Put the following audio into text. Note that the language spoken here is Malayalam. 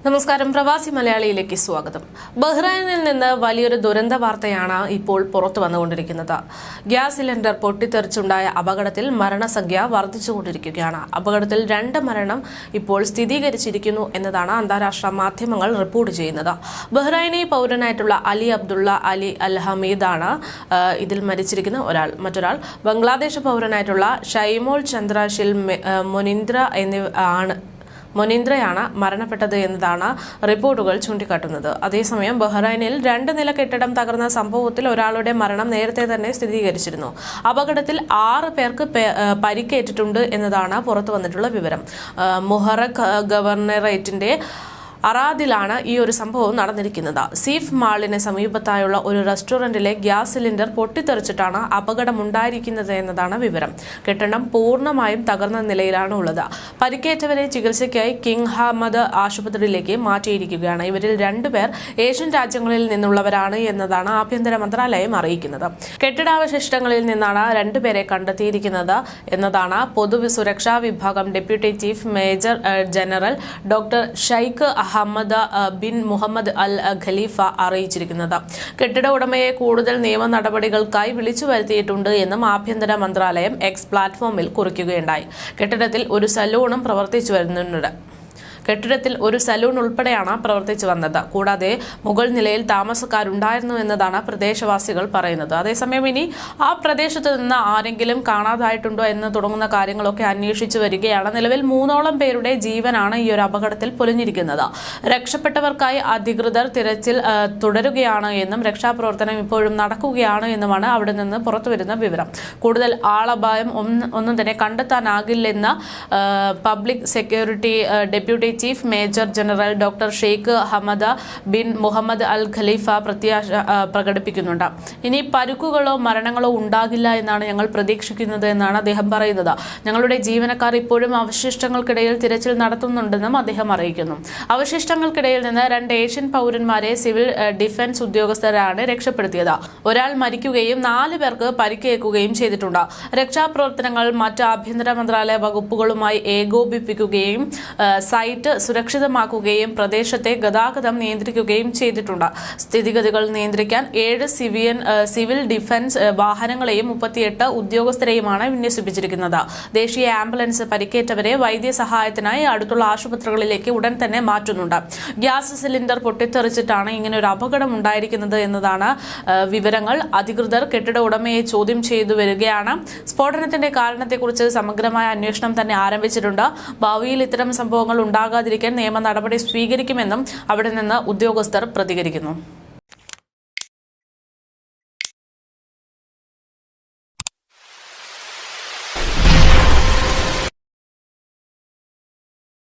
നമസ്കാരം. പ്രവാസി മലയാളിയിലേക്ക് സ്വാഗതം. ബഹ്റൈനിൽ നിന്ന് വലിയൊരു ദുരന്ത വാർത്തയാണ് ഇപ്പോൾ പുറത്തു വന്നുകൊണ്ടിരിക്കുന്നത്. ഗ്യാസ് സിലിണ്ടർ പൊട്ടിത്തെറിച്ചുണ്ടായ അപകടത്തിൽ മരണസംഖ്യ വർദ്ധിച്ചുകൊണ്ടിരിക്കുകയാണ്. അപകടത്തിൽ 2 മരണം ഇപ്പോൾ സ്ഥിരീകരിച്ചിരിക്കുന്നു എന്നതാണ് അന്താരാഷ്ട്ര മാധ്യമങ്ങൾ റിപ്പോർട്ട് ചെയ്യുന്നത്. ബഹ്റൈനി പൗരനായിട്ടുള്ള അലി അബ്ദുള്ള അലി അൽ ഹമീദാണ് ഇതിൽ മരിച്ചിരിക്കുന്ന ഒരാൾ. മറ്റൊരാൾ ബംഗ്ലാദേശ് പൗരനായിട്ടുള്ള ഷൈമോൾ ചന്ദ്രാശിൽ മൊനിന്ദ്രയാണ് മരണപ്പെട്ടത് എന്നതാണ് റിപ്പോർട്ടുകൾ ചൂണ്ടിക്കാട്ടുന്നത്. അതേസമയം ബഹ്റൈനിൽ 2 നില കെട്ടിടം തകർന്ന സംഭവത്തിൽ ഒരാളുടെ മരണം നേരത്തെ തന്നെ സ്ഥിരീകരിച്ചിരുന്നു. അപകടത്തിൽ 6 പേർക്ക് പരിക്കേറ്റിട്ടുണ്ട് എന്നതാണ് പുറത്തു വന്നിട്ടുള്ള വിവരം. മുഹറഖ് ഗവർണറേറ്റിന്റെ അറാദിലാണ് ഈ ഒരു സംഭവം നടന്നിരിക്കുന്നത്. സീഫ് മാളിന് സമീപത്തായുള്ള ഒരു റെസ്റ്റോറന്റിലെ ഗ്യാസ് സിലിണ്ടർ പൊട്ടിത്തെറിച്ചിട്ടാണ് അപകടമുണ്ടായിരിക്കുന്നത് എന്നതാണ് വിവരം. കെട്ടിടം പൂർണ്ണമായും തകർന്ന നിലയിലാണ് ഉള്ളത്. പരിക്കേറ്റവരെ ചികിത്സയ്ക്കായി കിങ് ഹമദ് ആശുപത്രിയിലേക്ക് മാറ്റിയിരിക്കുകയാണ്. ഇവരിൽ 2 പേർ ഏഷ്യൻ രാജ്യങ്ങളിൽ നിന്നുള്ളവരാണ് എന്നതാണ് ആഭ്യന്തര മന്ത്രാലയം അറിയിക്കുന്നത്. കെട്ടിടാവശിഷ്ടങ്ങളിൽ നിന്നാണ് 2 പേരെ കണ്ടെത്തിയിരിക്കുന്നത് എന്നതാണ് പൊതുസുരക്ഷാ വിഭാഗം deputy chief major general doctor Sheikh Ahmed bin Mohammed Al Khalifa അറിയിച്ചിരിക്കുന്നത്. കെട്ടിട ഉടമയെ കൂടുതൽ നിയമ നടപടികൾക്കായി വിളിച്ചു വരുത്തിയിട്ടുണ്ട് എന്നും ആഭ്യന്തര മന്ത്രാലയം എക്സ് പ്ലാറ്റ്ഫോമിൽ കുറിക്കുകയുണ്ടായി. കെട്ടിടത്തിൽ ഒരു സലൂണും പ്രവർത്തിച്ചു വരുന്നുണ്ട്. കെട്ടിടത്തിൽ ഒരു സലൂൺ ഉൾപ്പെടെയാണ് പ്രവർത്തിച്ചു വന്നത്. കൂടാതെ മുകൾ നിലയിൽ താമസക്കാരുണ്ടായിരുന്നു എന്നതാണ് പ്രദേശവാസികൾ പറയുന്നത്. അതേസമയം ഇനി ആ പ്രദേശത്ത് നിന്ന് ആരെങ്കിലും കാണാതായിട്ടുണ്ടോ എന്ന് തുടങ്ങുന്ന കാര്യങ്ങളൊക്കെ അന്വേഷിച്ചു വരികയാണ്. നിലവിൽ 3ഓളം പേരുടെ ജീവനാണ് ഈ ഒരു അപകടത്തിൽ പൊലിഞ്ഞിരിക്കുന്നത്. രക്ഷപ്പെട്ടവർക്കായി അധികൃതർ തിരച്ചിൽ തുടരുകയാണ് എന്നും രക്ഷാപ്രവർത്തനം ഇപ്പോഴും നടക്കുകയാണ് എന്നുമാണ് അവിടെ നിന്ന് പുറത്തുവരുന്ന വിവരം. കൂടുതൽ ആളപായം ഒന്നും തന്നെ കണ്ടെത്താനാകില്ലെന്ന് public security deputy chief major general doctor Sheikh Hamad bin Mohammed Al Khalifa പ്രത്യാശ പ്രകടിപ്പിക്കുന്നുണ്ട്. ഇനി പരുക്കുകളോ മരണങ്ങളോ ഉണ്ടാകില്ല എന്നാണ് ഞങ്ങൾ പ്രതീക്ഷിക്കുന്നത് എന്നാണ് അദ്ദേഹം പറയുന്നത്. ഞങ്ങളുടെ ജീവനക്കാർ ഇപ്പോഴും അവശിഷ്ടങ്ങൾക്കിടയിൽ തിരച്ചിൽ നടത്തുന്നുണ്ടെന്നും അദ്ദേഹം അറിയിക്കുന്നു. അവശിഷ്ടങ്ങൾക്കിടയിൽ നിന്ന് 2 ഏഷ്യൻ പൗരന്മാരെ സിവിൽ ഡിഫൻസ് ഉദ്യോഗസ്ഥരാണ് രക്ഷപ്പെടുത്തിയത്. ഒരാൾ മരിക്കുകയും 4 പേർക്ക് പരിക്കേൽക്കുകയും ചെയ്തിട്ടുണ്ട്. രക്ഷാപ്രവർത്തനങ്ങൾ മറ്റ് ആഭ്യന്തര മന്ത്രാലയ വകുപ്പുകളുമായി ഏകോപിപ്പിക്കുകയും സൈറ്റ് സുരക്ഷിതമാക്കുകയും പ്രദേശത്തെ ഗതാഗതം നിയന്ത്രിക്കുകയും ചെയ്തിട്ടുണ്ട്. സ്ഥിതിഗതികൾ നിയന്ത്രിക്കാൻ 7 സിവിൽ ഡിഫൻസ് വാഹനങ്ങളെയും 38 ഉദ്യോഗസ്ഥരെയുമാണ് വിന്യസിപ്പിച്ചിരിക്കുന്നത്. ദേശീയ ആംബുലൻസ് പരിക്കേറ്റവരെ വൈദ്യസഹായത്തിനായി അടുത്തുള്ള ആശുപത്രികളിലേക്ക് ഉടൻ തന്നെ മാറ്റുന്നുണ്ട്. ഗ്യാസ് സിലിണ്ടർ പൊട്ടിത്തെറിച്ചിട്ടാണ് ഇങ്ങനെ ഒരു അപകടം ഉണ്ടായിരിക്കുന്നത് എന്നതാണ് വിവരങ്ങൾ. അധികൃതർ കെട്ടിട ഉടമയെ ചോദ്യം ചെയ്തു വരികയാണ്. സ്ഫോടനത്തിന്റെ കാരണത്തെക്കുറിച്ച് സമഗ്രമായ അന്വേഷണം തന്നെ ആരംഭിച്ചിട്ടുണ്ട്. ഭാവിയിൽ ഇത്തരം സംഭവങ്ങൾ ഉണ്ടാകാതിരിക്കാൻ നിയമ നടപടി സ്വീകരിക്കുമെന്നും അവിടെ നിന്ന് ഉദ്യോഗസ്ഥർ പ്രതികരിക്കുന്നു.